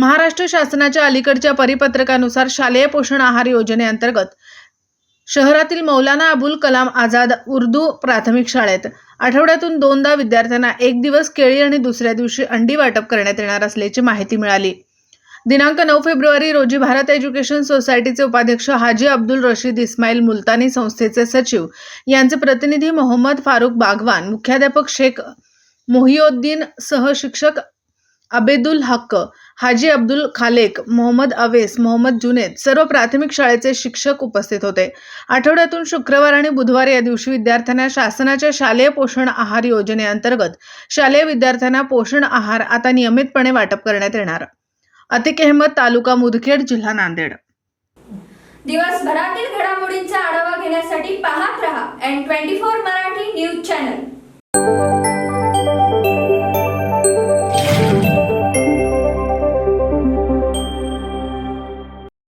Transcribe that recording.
महाराष्ट्र शासनाच्या अलीकडच्या परिपत्रकानुसार शालेय पोषण आहार योजनेअंतर्गत शहरातील मौलाना अबुल कलाम आझाद उर्दू प्राथमिक शाळेत आठवड्यातून 2दा विद्यार्थ्यांना एक दिवस केळी आणि दुसऱ्या दिवशी अंडी वाटप करण्यात येणार असल्याची माहिती मिळाली। दिनांक 9 फेब्रुवारी रोजी भारत एज्युकेशन सोसायटीचे उपाध्यक्ष हाजी अब्दुल रशीद इस्माईल मुल्तानी, संस्थेचे सचिव यांचे प्रतिनिधी मोहम्मद फारूक बागवान, मुख्याध्यापक शेख मोहिउद्दीन सह शिक्षक अबेदुल हक, हाजी अब्दुल खालेक, मोहम्मद अवेस, मोहम्मद जुनेद सर्व प्राथमिक शाळेचे शिक्षक उपस्थित होते। आठवड्यातून शुक्रवार आणि बुधवार या दिवशी विद्यार्थ्यांना शासनाच्या शालेय पोषण आहार योजनेअंतर्गत शालेय विद्यार्थ्यांना पोषण आहार आता नियमितपणे वाटप करण्यात येणार। अतिक अहमद, तालुका मुदखेड, जिल्हा नांदेड। दिवसभरातील घडामोडींचा आढावा घेण्यासाठी पाहत रहा N24 मराठी न्यूज चॅनल।